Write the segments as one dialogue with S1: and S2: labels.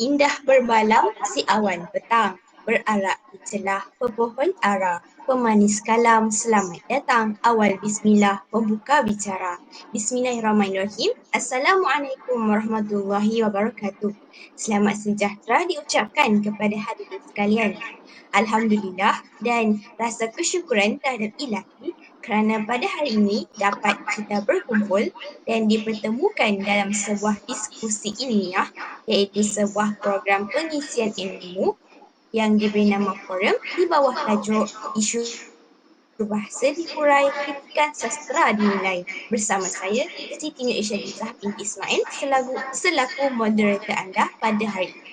S1: Indah bermalam si awan petang, berarak di celah pepohon ara. Pemanis kalam, selamat datang. Awal bismillah, membuka bicara. Bismillahirrahmanirrahim. Assalamualaikum warahmatullahi wabarakatuh. Selamat sejahtera diucapkan kepada hadirin sekalian. Alhamdulillah dan rasa kesyukuran terhadap ilahi kerana pada hari ini dapat kita berkumpul dan dipertemukan dalam sebuah diskusi ilmiah, iaitu sebuah program pengisian ilmu yang diberi nama forum di bawah tajuk isu bahasa diurai, kritikan sastra dinilai. Bersama saya, Siti Nur Isyadizah binti Ismail selaku moderator anda pada hari ini.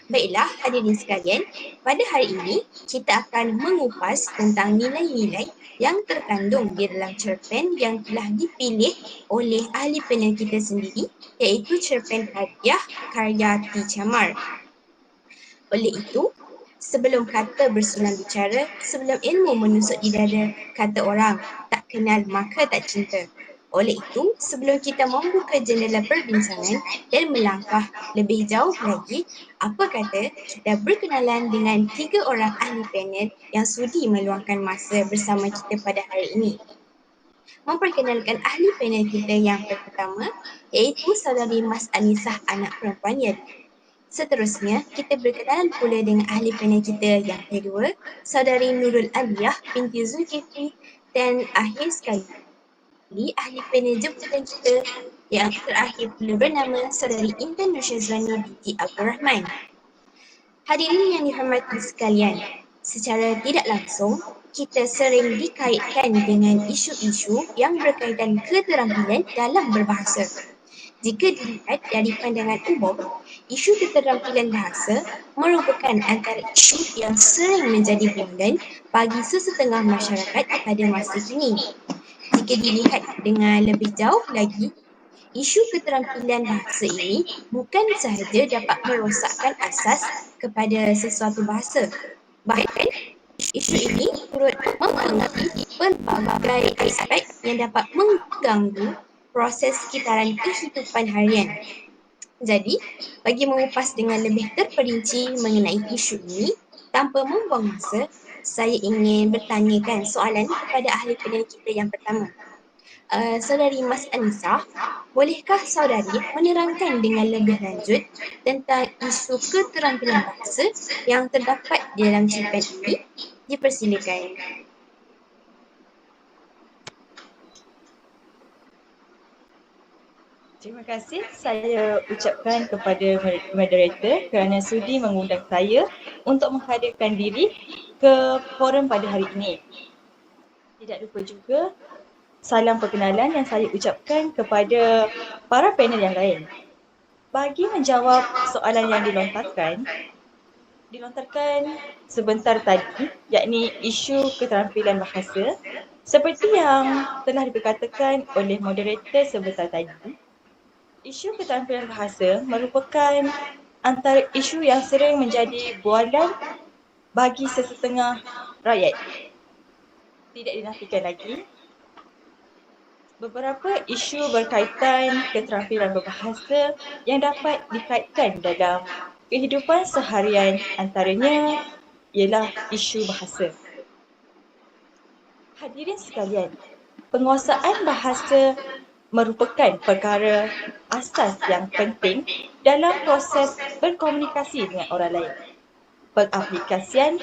S1: Baiklah hadirin sekalian, pada hari ini kita akan mengupas tentang nilai-nilai yang terkandung di dalam cerpen yang telah dipilih oleh ahli panel kita sendiri, iaitu cerpen hadiah karya T. Chamar. Oleh itu, sebelum kata bersulam bicara, sebelum ilmu menusuk di dada, kata orang, tak kenal maka tak cinta. Oleh itu, sebelum kita membuka jendela perbincangan dan melangkah lebih jauh lagi, apa kata kita berkenalan dengan 3 orang ahli panel yang sudi meluangkan masa bersama kita pada hari ini. Memperkenalkan ahli panel kita yang pertama, iaitu saudari Mas Anisah, anak perempuan Yadi. Seterusnya, kita berkenalan pula dengan ahli panel kita yang kedua, saudari Nurul Aliyah binti Zulkifli, dan akhir sekali, ahli panel jemputan kita yang terakhir pula bernama saudari Intan Nusyazwani binti Abdul Rahman. Hadirin yang dihormati sekalian, secara tidak langsung, kita sering dikaitkan dengan isu-isu yang berkaitan keterampilan dalam berbahasa. Jika dilihat dari pandangan umum, isu keterampilan bahasa merupakan antara isu yang sering menjadi bualan bagi sesetengah masyarakat pada masa kini. Jika dilihat dengan lebih jauh lagi, isu keterampilan bahasa ini bukan sahaja dapat merosakkan asas kepada sesuatu bahasa. Bahkan, isu ini turut mempengaruhi pelbagai aspek yang dapat mengganggu proses sekitaran kehidupan harian. Jadi, bagi mengupas dengan lebih terperinci mengenai isu ini, tanpa membuang masa, saya ingin bertanyakan soalan kepada ahli panel kita yang pertama. Saudari Mas Anisah, bolehkah saudari menerangkan dengan lebih lanjut tentang isu keterampilan bahasa yang terdapat di dalam cerpen ini? Dipersilakan.
S2: Terima kasih saya ucapkan kepada moderator kerana sudi mengundang saya untuk menghadirkan diri ke forum pada hari ini. Tidak lupa juga salam perkenalan yang saya ucapkan kepada para panel yang lain. Bagi menjawab soalan yang dilontarkan sebentar tadi, yakni isu keterampilan bahasa, seperti yang telah diperkatakan oleh moderator sebentar tadi, isu keterampilan bahasa merupakan antara isu yang sering menjadi bualan bagi sesetengah rakyat. Tidak dinafikan lagi, beberapa isu berkaitan keterampilan berbahasa yang dapat dikaitkan dalam kehidupan seharian, antaranya ialah isu bahasa. Hadirin sekalian, penguasaan bahasa merupakan perkara asas yang penting dalam proses berkomunikasi dengan orang lain. Pengaplikasian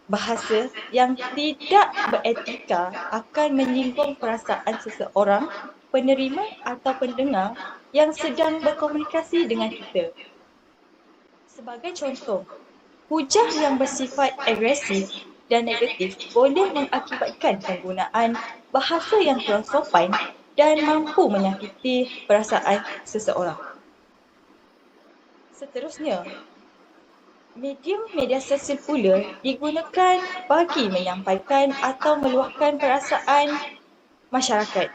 S2: bahasa yang tidak beretika akan menyinggung perasaan seseorang, penerima atau pendengar yang sedang berkomunikasi dengan kita. Sebagai contoh, hujah yang bersifat agresif dan negatif boleh mengakibatkan penggunaan bahasa yang kurang sopan dan mampu menyakiti perasaan seseorang. Seterusnya, medium media sosial pula digunakan bagi menyampaikan atau meluahkan perasaan masyarakat.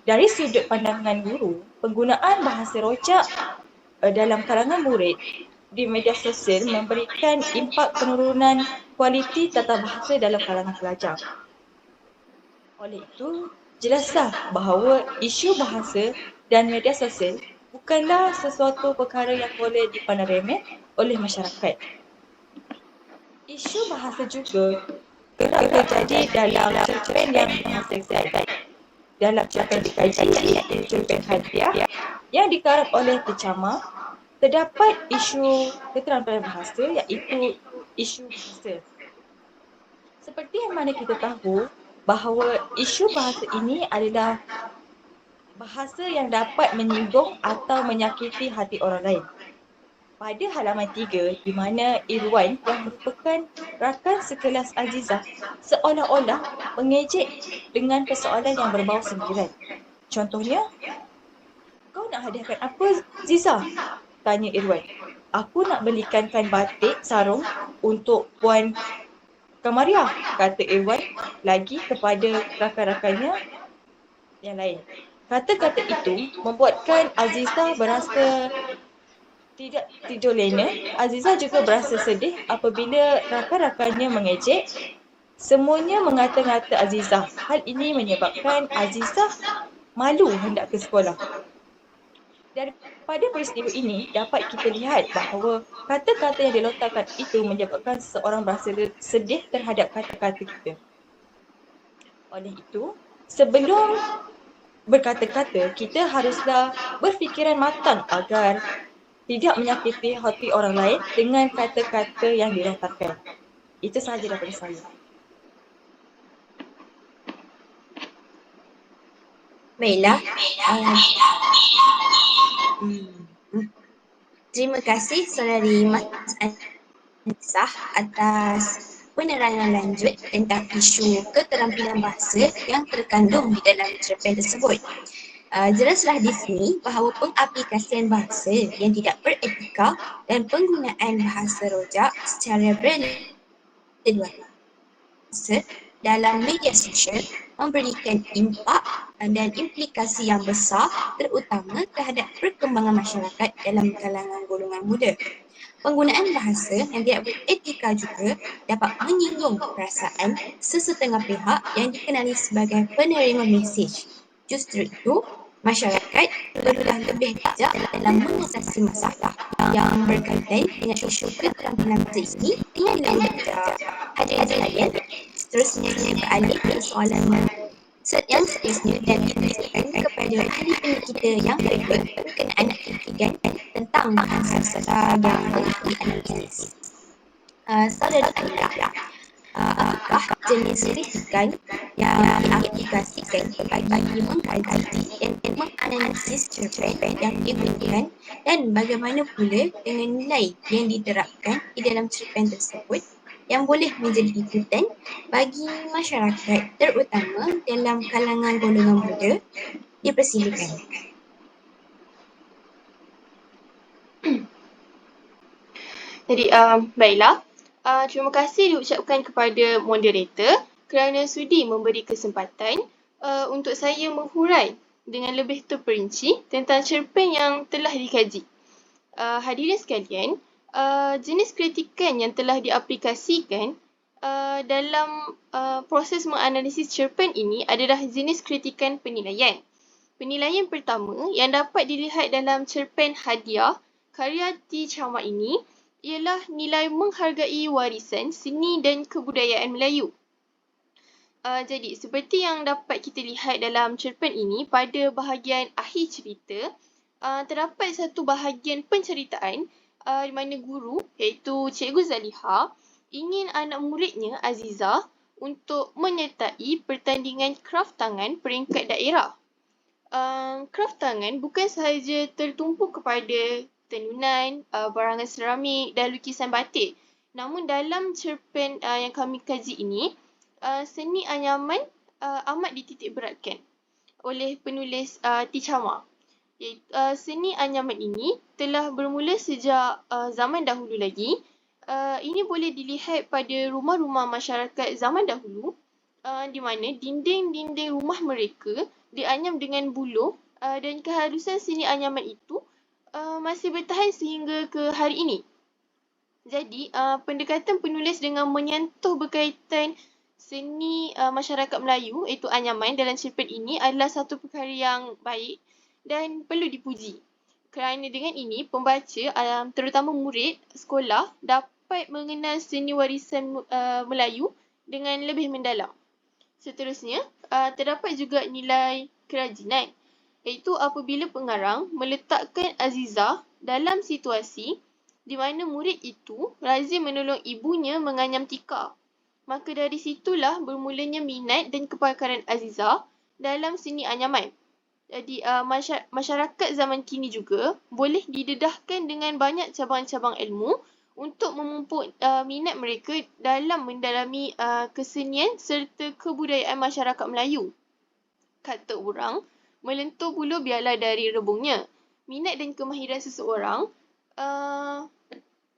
S2: Dari sudut pandangan guru, penggunaan bahasa rojak dalam kalangan murid di media sosial memberikan impak penurunan kualiti tata bahasa dalam kalangan pelajar. Oleh itu, jelaslah bahawa isu bahasa dan media sosial bukanlah sesuatu perkara yang boleh dipandang remeh oleh masyarakat. Isu bahasa juga kerap terjadi dalam cerpen yang menghasilkan. Dalam cerpen dikaji iaitu cerpen hadiah yang dikarang oleh Kecama, terdapat isu keterampilan bahasa iaitu isu bahasa. Seperti yang mana kita tahu bahawa isu bahasa ini adalah bahasa yang dapat menyinggung atau menyakiti hati orang lain. Pada halaman 3, di mana Irwan yang merupakan rakan sekelas Azizah seolah-olah mengejek dengan persoalan yang berbau sindiran. Contohnya, "Kau nak hadiahkan apa, Zizah?" tanya Irwan. "Aku nak belikan kain batik sarung untuk Puan Kamaria," kata Irwan lagi kepada rakan-rakannya yang lain. Kata-kata itu membuatkan Azizah berasa tidak tidur lena. Azizah juga berasa sedih apabila rakan-rakannya mengejek. Semuanya mengata-ngata Azizah. Hal ini menyebabkan Azizah malu hendak ke sekolah. Daripada peristiwa ini, dapat kita lihat bahawa kata-kata yang dilontarkan itu menyebabkan seseorang berasa sedih terhadap kata-kata kita. Oleh itu, sebelum berkata-kata, kita haruslah berfikiran matang agar tidak menyakiti hati orang lain dengan kata-kata yang dilontarkan. Itu sahaja daripada saya.
S1: Baiklah. Terima kasih Saudari Mas Anissah atas penerangan lanjut tentang isu keterampilan bahasa yang terkandung di dalam cerpen tersebut. Jelaslah di sini bahawa pengaplikasian bahasa yang tidak beretika dan penggunaan bahasa rojak secara berleluasa dalam media sosial memberikan impak dan implikasi yang besar terutama terhadap perkembangan masyarakat dalam kalangan golongan muda. Penggunaan bahasa yang tidak beretika juga dapat menyinggung perasaan sesetengah pihak yang dikenali sebagai penerima mesej. Justru itu, masyarakat perlulah lebih bijak dalam mengatasi masalah yang berkaitan dengan isu keterampilan bahasa ini dengan bijak. Hadirin sekalian, seterusnya saya beralih ke soalan yang seterusnya dan ditanyakan kepada ahli pendidik kita yang berikut berkenaan ketiga tentang bahasa yang dianalisis. Saudara Aida, apakah jenis kritikan yang diaplikasikan bagi mengkaji dan menganalisis cerpen yang digunakan dan bagaimana pula dengan nilai yang diterapkan di dalam cerpen tersebut yang boleh menjadi ikutan bagi masyarakat terutama dalam kalangan golongan muda? Dipersilakan.
S3: Jadi, baiklah. Terima kasih diucapkan kepada moderator kerana sudi memberi kesempatan untuk saya menghurai dengan lebih terperinci tentang cerpen yang telah dikaji. Hadirin sekalian, jenis kritikan yang telah diaplikasikan dalam proses menganalisis cerpen ini adalah jenis kritikan penilaian. Penilaian pertama yang dapat dilihat dalam cerpen Hadiah karya T. Chama ini ialah nilai menghargai warisan seni dan kebudayaan Melayu. Jadi, seperti yang dapat kita lihat dalam cerpen ini, pada bahagian akhir cerita, terdapat satu bahagian penceritaan di mana guru, iaitu Cikgu Zaliha, ingin anak muridnya, Azizah, untuk menyertai pertandingan kraft tangan peringkat daerah. Kraft tangan bukan sahaja tertumpu kepada tenunan, barangan seramik dan lukisan batik. Namun dalam cerpen yang kami kaji ini, seni anyaman amat dititik beratkan oleh penulis T. Chama. Seni anyaman ini telah bermula sejak zaman dahulu lagi. Ini boleh dilihat pada rumah-rumah masyarakat zaman dahulu di mana dinding-dinding rumah mereka dianyam dengan buluh dan kehalusan seni anyaman itu masih bertahan sehingga ke hari ini. Jadi, pendekatan penulis dengan menyentuh berkaitan seni masyarakat Melayu, iaitu anyaman dalam cerpen ini adalah satu perkara yang baik dan perlu dipuji. Kerana dengan ini, pembaca, terutama murid sekolah, dapat mengenal seni warisan Melayu dengan lebih mendalam. Seterusnya, terdapat juga nilai kerajinan, iaitu apabila pengarang meletakkan Azizah dalam situasi di mana murid itu lazim menolong ibunya menganyam tikar. Maka dari situlah bermulanya minat dan kepakaran Azizah dalam seni anyaman. Jadi masyarakat zaman kini juga boleh didedahkan dengan banyak cabang-cabang ilmu untuk memupuk minat mereka dalam mendalami kesenian serta kebudayaan masyarakat Melayu. Kata orang, melentur bulu biarlah dari rebungnya. Minat dan kemahiran seseorang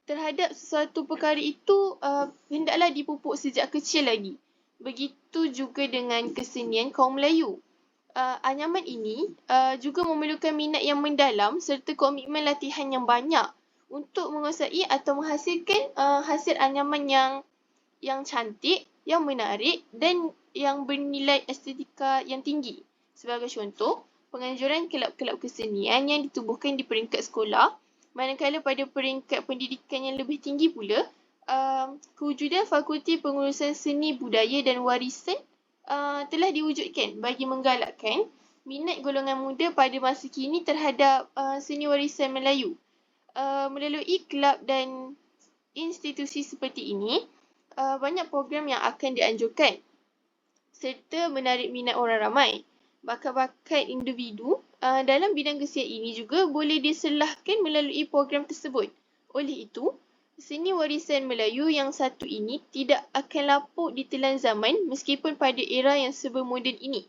S3: terhadap sesuatu perkara itu hendaklah dipupuk sejak kecil lagi. Begitu juga dengan kesenian kaum Melayu. Anyaman ini juga memerlukan minat yang mendalam serta komitmen latihan yang banyak untuk menguasai atau menghasilkan hasil anyaman yang cantik, yang menarik dan yang bernilai estetika yang tinggi. Sebagai contoh, penganjuran kelab-kelab kesenian yang ditubuhkan di peringkat sekolah, manakala pada peringkat pendidikan yang lebih tinggi pula, kewujudan Fakulti Pengurusan Seni Budaya dan Warisan telah diwujudkan bagi menggalakkan minat golongan muda pada masa kini terhadap seni warisan Melayu. Melalui kelab dan institusi seperti ini, banyak program yang akan dianjurkan serta menarik minat orang ramai. Bakat-bakat individu dalam bidang kesenian ini juga boleh diselahkan melalui program tersebut. Oleh itu, seni warisan Melayu yang satu ini tidak akan lapuk ditelan zaman meskipun pada era yang serba moden ini.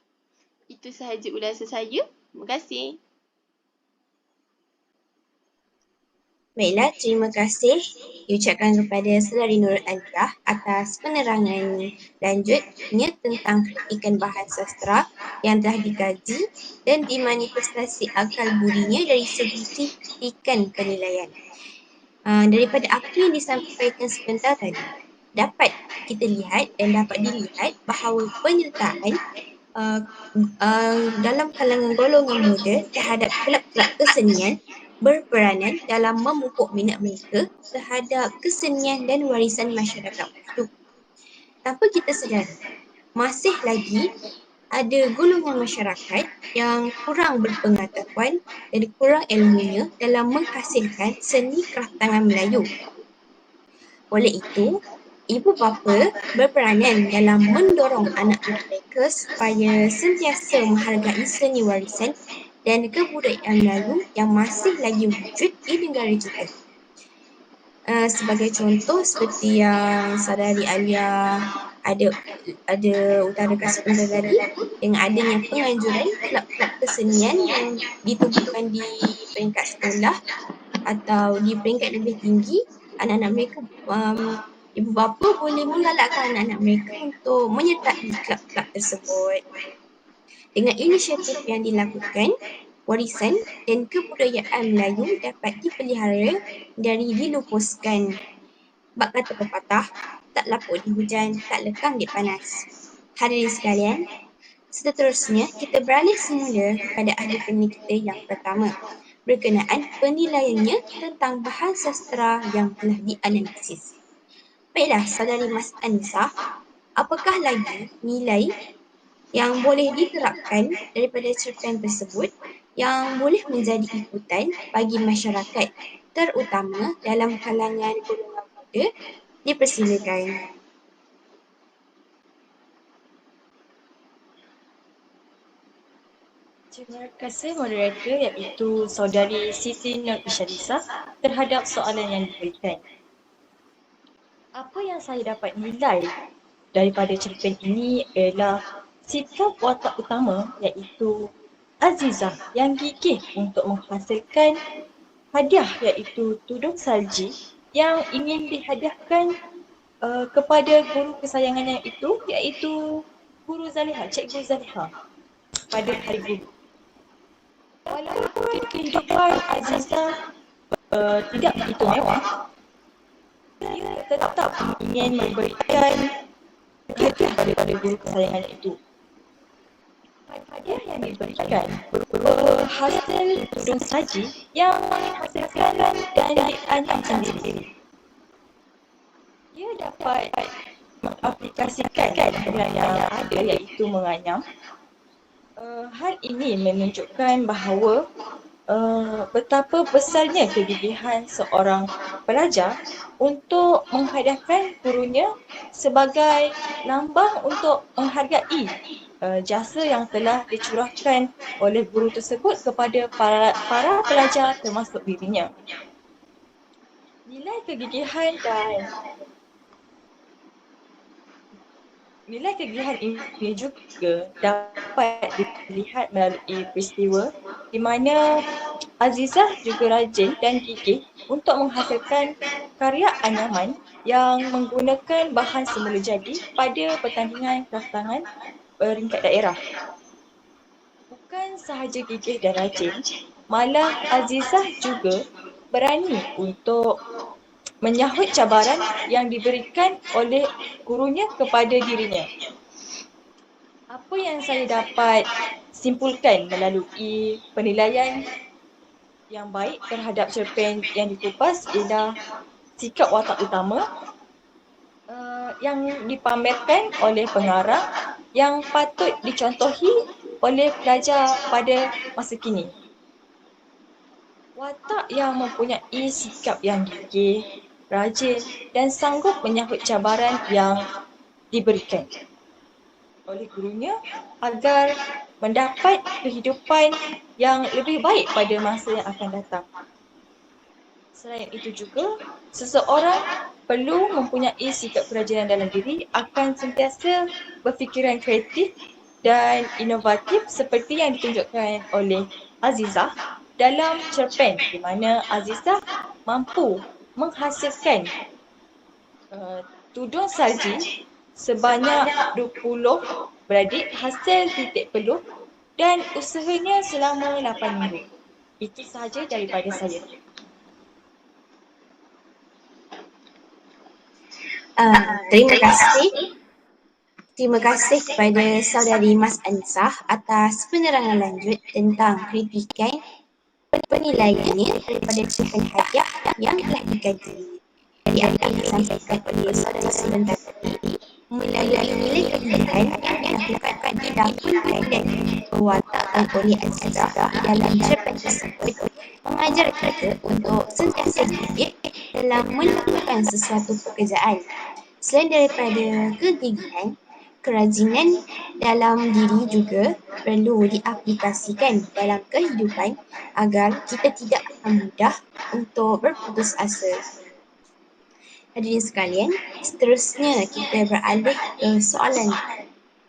S3: Itu sahaja ulasan saya. Terima kasih.
S1: Baiklah, terima kasih diucapkan kepada Saudari Nurul Aliyah atas penerangan lanjutnya tentang kritikan bahan sastra yang telah dikaji dan dimanifestasi akal budinya dari segi kritikan penilaian. Daripada apa yang disampaikan sebentar tadi, dapat kita lihat dan dapat dilihat bahawa penyertaan dalam kalangan golongan muda terhadap kelab-kelab kesenian berperanan dalam memupuk minat mereka terhadap kesenian dan warisan masyarakat itu. Tanpa kita sedari, masih lagi ada golongan masyarakat yang kurang berpengetahuan dan kurang ilmunya dalam menghasilkan seni kraftangan Melayu. Oleh itu, ibu bapa berperanan dalam mendorong anak-anak mereka supaya sentiasa menghargai seni warisan dan kebudayaan Melayu yang masih lagi wujud di negara kita. Sebagai contoh seperti yang Saudari Aliyah ada utarakan sebentar tadi, dengan adanya penganjuran kelab-kelab kesenian yang ditubuhkan di peringkat sekolah atau di peringkat lebih tinggi, anak-anak mereka, ibu bapa boleh menggalakkan anak-anak mereka untuk menyertai kelab-kelab tersebut. Dengan inisiatif yang dilakukan, warisan dan kebudayaan Melayu dapat dipelihara dari dilupuskan. Bak kata pepatah, tak lapuk di hujan, tak lekang di panas. Hadirin sekalian, seterusnya kita beralih semula kepada ahli penilai kita yang pertama berkenaan penilaiannya tentang bahan sastra yang telah dianalisis. Baiklah, Saudari Mas Anissa, apakah lagi nilai yang boleh diterapkan daripada cerpen tersebut yang boleh menjadi ikutan bagi masyarakat, terutama dalam kalangan golongan muda? Dipersilakan.
S2: Terima kasih moderator iaitu Saudari Siti Nur Isyadisah terhadap soalan yang diberikan. Apa yang saya dapat nilai daripada cerpen ini ialah sikap watak utama iaitu Azizah yang gigih untuk menghasilkan hadiah iaitu tudung salji yang ingin dihadiahkan kepada guru kesayangannya itu iaitu Guru Zaliha, Cikgu Zaliha pada hari guru. Walaupun kehidupan Azizah tidak begitu mewah, dia tetap ingin memberikan hadiah daripada guru kesayangan itu. hadiah yang diberikan berupa hasil tudung saji yang dihasilkan dan dianyam sendiri. Ia dapat mengaplikasikan bahan yang ada iaitu menganyam. Hal ini menunjukkan bahawa betapa besarnya kegigihan seorang pelajar untuk menghadiahkan gurunya sebagai lambang untuk menghargai jasa yang telah dicurahkan oleh guru tersebut kepada para pelajar termasuk dirinya. Nilai kegigihan ini juga dapat dilihat melalui peristiwa di mana Azizah juga rajin dan gigih untuk menghasilkan karya anyaman yang menggunakan bahan semula jadi pada pertandingan kraftangan peringkat daerah. Bukan sahaja gigih dan rajin, malah Azizah juga berani untuk menyahut cabaran yang diberikan oleh gurunya kepada dirinya. Apa yang saya dapat simpulkan melalui penilaian yang baik terhadap cerpen yang dikupas ialah sikap watak utama yang dipamerkan oleh pengarang yang patut dicontohi oleh pelajar pada masa kini. Watak yang mempunyai sikap yang gigih, rajin dan sanggup menyahut cabaran yang diberikan oleh gurunya agar mendapat kehidupan yang lebih baik pada masa yang akan datang. Selain itu juga, seseorang perlu mempunyai sikap kerajinan dalam diri akan sentiasa berfikiran kreatif dan inovatif seperti yang ditunjukkan oleh Azizah dalam cerpen di mana Azizah mampu menghasilkan tudung salji sebanyak 20 beradik hasil titik peluh dan usahanya selama 8 minggu. Itu sahaja daripada saya.
S1: Terima kasih. Terima kasih kepada saudari Mas Ansah atas penerangan lanjut tentang kritikan penilaiannya daripada cerpen hadiah yang telah dikaji. Dari apa yang disampaikan oleh saudari Sulan tadi, melalui nilai kegigihan yang dilakukan dilakukan dan perwatakan oleh Azizah dalam cerpen tersebut mengajar kita untuk sentiasa gigih dalam melakukan sesuatu pekerjaan. Selain daripada kegigihan, kerajinan dalam diri juga perlu diaplikasikan dalam kehidupan agar kita tidak akan mudah untuk berputus asa. Hadirin sekalian, seterusnya kita beralih ke soalan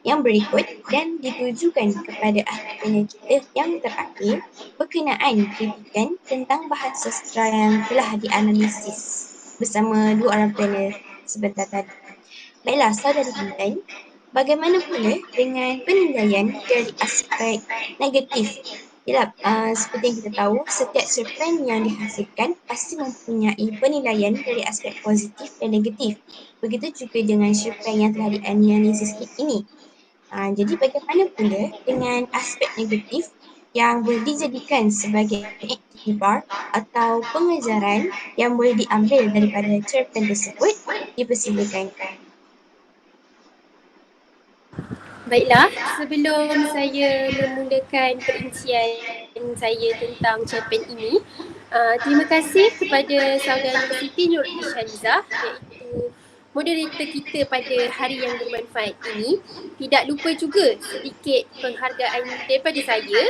S1: yang berikut dan ditujukan kepada ahli panel kita yang terakhir berkenaan kritikan tentang bahan sastra yang telah dianalisis bersama dua orang panel sebentar tadi. Baiklah, saudari Intan, bagaimana pula dengan penilaian dari aspek negatif? Yalah, seperti yang kita tahu, setiap cerpen yang dihasilkan pasti mempunyai penilaian dari aspek positif dan negatif. Begitu juga dengan cerpen yang telah dianalisis ini. Jadi bagaimana pula dengan aspek negatif yang boleh dijadikan sebagai iktibar atau pengajaran yang boleh diambil daripada cerpen tersebut? Dipersilakan.
S4: Baiklah, sebelum saya memulakan perincian saya tentang cerpen ini, terima kasih kepada saudari Siti Nur Isyalizah iaitu moderator kita pada hari yang bermanfaat ini. Tidak lupa juga sedikit penghargaan daripada saya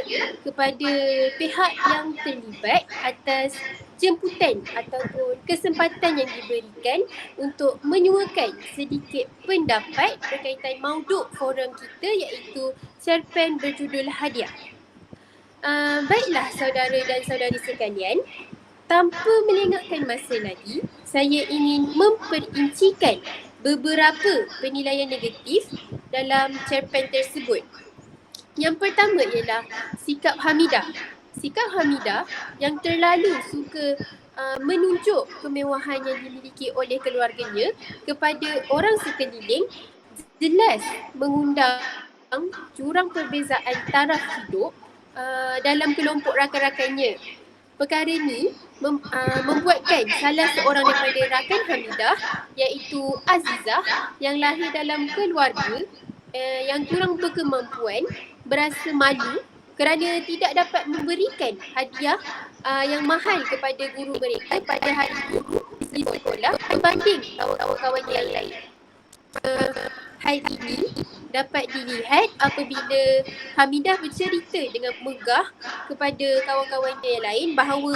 S4: kepada pihak yang terlibat atas jemputan ataupun kesempatan yang diberikan untuk menyuarakan sedikit pendapat berkaitan mauduk forum kita iaitu cerpen berjudul Hadiah. Baiklah saudara dan saudari sekalian, tanpa melengahkan masa lagi, saya ingin memperincikan beberapa penilaian negatif dalam cerpen tersebut. Yang pertama ialah sikap Hamidah. Sikap Hamidah yang terlalu suka menunjuk kemewahan yang dimiliki oleh keluarganya kepada orang sekeliling jelas mengundang jurang perbezaan taraf hidup dalam kelompok rakan-rakannya. Perkara ini membuatkan salah seorang daripada rakan Hamidah iaitu Azizah yang lahir dalam keluarga yang kurang berkemampuan berasa malu kerana tidak dapat memberikan hadiah yang mahal kepada guru mereka pada hari guru di sekolah berbanding kawan-kawan yang lain. Hal ini dapat dilihat apabila Hamidah bercerita dengan megah kepada kawan-kawannya yang lain bahawa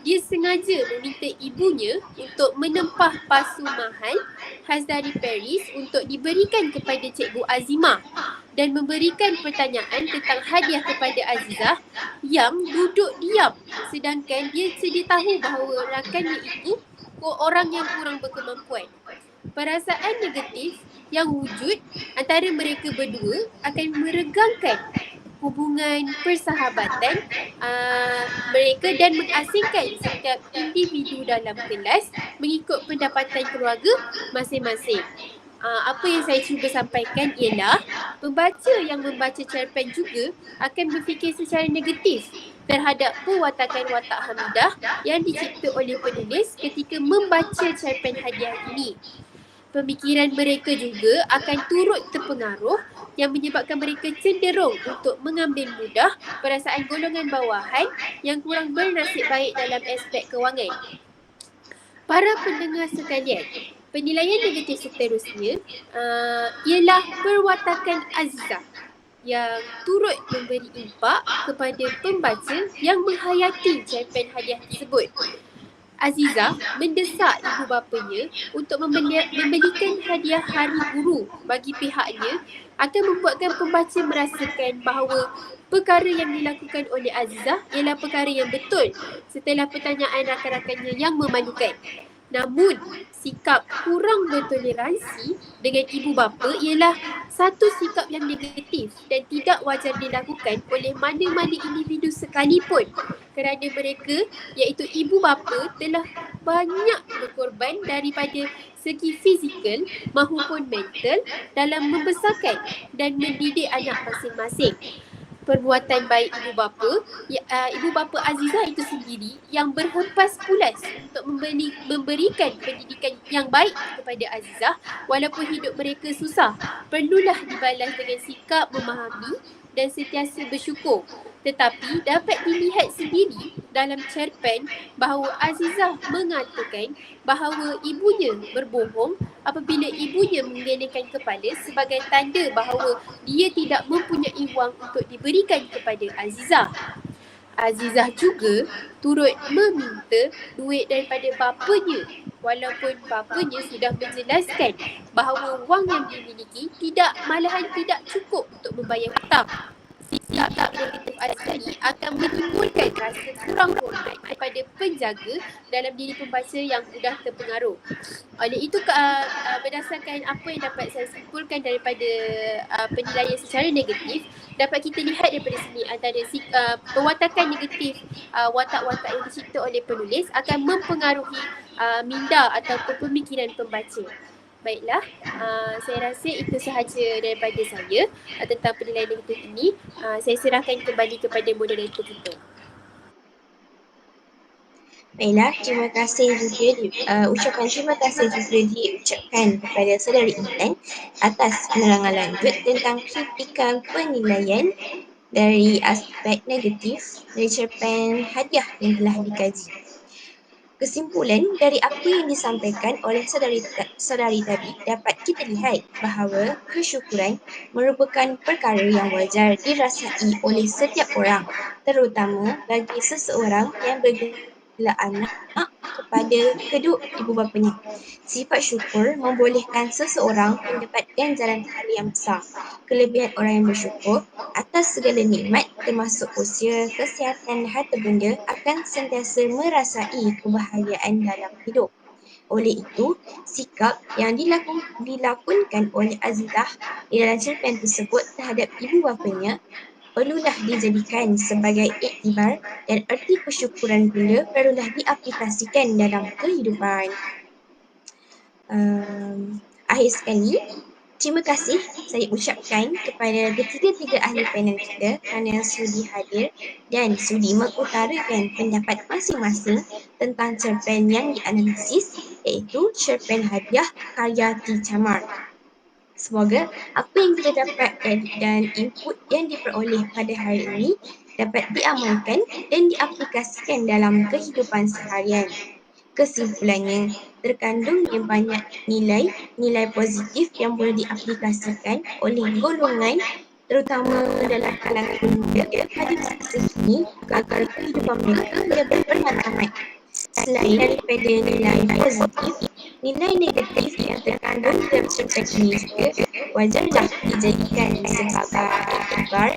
S4: dia sengaja meminta ibunya untuk menempah pasu mahal khas dari Paris untuk diberikan kepada Cikgu Azimah dan memberikan pertanyaan tentang hadiah kepada Azizah yang duduk diam sedangkan dia sedia tahu bahawa rakannya itu orang yang kurang berkemampuan. Perasaan negatif yang wujud antara mereka berdua akan meregangkan hubungan persahabatan mereka dan mengasingkan setiap individu dalam kelas mengikut pendapatan keluarga masing-masing. Apa yang saya cuba sampaikan ialah pembaca yang membaca cerpen juga akan berfikir secara negatif terhadap pewatakan watak Hamidah yang dicipta oleh penulis ketika membaca cerpen hadiah ini. Pemikiran mereka juga akan turut terpengaruh yang menyebabkan mereka cenderung untuk mengambil mudah perasaan golongan bawahan yang kurang bernasib baik dalam aspek kewangan. Para pendengar sekalian, penilaian negatif seterusnya ialah perwatakan Azizah yang turut memberi impak kepada pembaca yang menghayati cerpen hadiah tersebut. Azizah mendesak ibu bapanya untuk membelikan hadiah hari guru bagi pihaknya akan membuatkan pembaca merasakan bahawa perkara yang dilakukan oleh Azizah ialah perkara yang betul setelah pertanyaan rakan-rakannya yang memalukan. Namun, sikap kurang bertoleransi dengan ibu bapa ialah satu sikap yang negatif dan tidak wajar dilakukan oleh mana-mana individu sekalipun kerana mereka iaitu ibu bapa telah banyak berkorban daripada segi fizikal maupun mental dalam membesarkan dan mendidik anak masing-masing. Perbuatan baik ibu bapa Azizah itu sendiri yang berhempas pulas untuk memberikan pendidikan yang baik kepada Azizah walaupun hidup mereka susah, perlulah dibalas dengan sikap memahami dan sentiasa bersyukur. Tetapi dapat dilihat sendiri dalam cerpen bahawa Azizah mengatakan bahawa ibunya berbohong apabila ibunya menggelengkan kepala sebagai tanda bahawa dia tidak mempunyai wang untuk diberikan kepada Azizah. Azizah juga turut meminta duit daripada bapanya walaupun bapanya sudah menjelaskan bahawa wang yang dimiliki malahan tidak cukup untuk membayar hutang. Sikap negatif Azizah ini akan menimbulkan rasa kurang hormat kepada penjaga dalam diri pembaca yang mudah terpengaruh. Oleh itu, berdasarkan apa yang dapat saya simpulkan daripada penilaian secara negatif, dapat kita lihat daripada sini antara pewatakan negatif watak-watak yang dicipta oleh penulis akan mempengaruhi minda ataupun pemikiran pembaca. Baiklah, saya rasa itu sahaja daripada saya tentang penilaian negatif ini. Saya serahkan kembali kepada moderator kita.
S1: Baiklah, terima kasih juga ucapan terima kasih juga diucapkan kepada saudari Intan atas penerangan lanjut tentang kritikan penilaian dari aspek negatif dari cerpen hadiah yang telah dikaji. Kesimpulan dari apa yang disampaikan oleh saudari tadi dapat kita lihat bahawa kesyukuran merupakan perkara yang wajar dirasai oleh setiap orang, terutama bagi seseorang yang bergelar anak kepada kedua ibu bapanya. Sifat syukur membolehkan seseorang mendapat ganjaran pahala yang besar. Kelebihan orang yang bersyukur atas segala nikmat termasuk usia, kesihatan, harta benda akan sentiasa merasai kebahagiaan dalam hidup. Oleh itu, sikap yang dilakonkan oleh Azizah di dalam cerpen tersebut terhadap ibu bapanya perlulah dijadikan sebagai iktibar dan erti kesyukuran pula perlulah diaplikasikan dalam kehidupan. Akhir sekali, Terima kasih saya ucapkan kepada ketiga-tiga ahli panel kita kerana sudi hadir dan sudi mengutarakan pendapat masing-masing tentang cerpen yang dianalisis, iaitu cerpen hadiah karya T. Chamar. Semoga apa yang kita dapat dan input yang diperoleh pada hari ini dapat diamalkan dan diaplikasikan dalam kehidupan seharian. Kesimpulannya, terkandungnya banyak nilai positif yang boleh diaplikasikan oleh golongan terutama dalam kalangan muda pada masa kini agar kehidupan mereka dapat bermatlamat. Selain daripada nilai positif, nilai negatif yang terkandung dalam cerpen ini juga wajarlah dijadikan sebagai iktibar,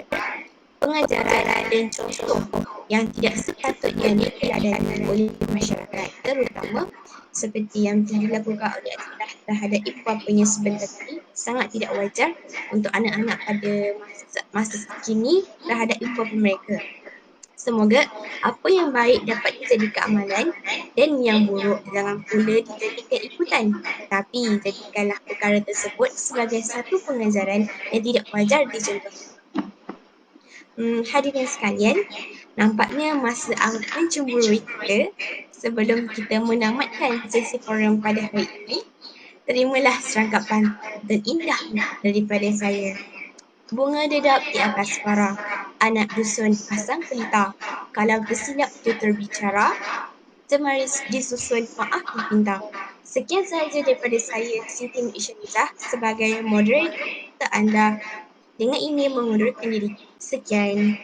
S1: pengajaran dan contoh yang tidak sepatutnya diteladani oleh masyarakat, terutama seperti yang telah dilakukan oleh Atilah terhadap ibu bapanya sebentar tadi. Sangat tidak wajar untuk anak-anak pada masa kini terhadap ibu bapa mereka. Semoga apa yang baik dapat dijadikan amalan dan yang buruk jangan pula dijadikan ikutan. Tapi jadikanlah perkara tersebut sebagai satu pengajaran yang tidak wajar dicontohkan. Hadirin sekalian, nampaknya masa amat mencemburui kita. Sebelum kita menamatkan sesi forum pada hari ini, terimalah serangkap pantun indah daripada saya. Bunga dedap di atas para, anak dusun pasang pelita. Kalau tersilap tutur bicara, temaris disusun maaf dipinta. Sekian sahaja daripada saya, Siti Nur Isyanizah, sebagai moderator anda. Dengan ini mengundurkan diri. Sekian.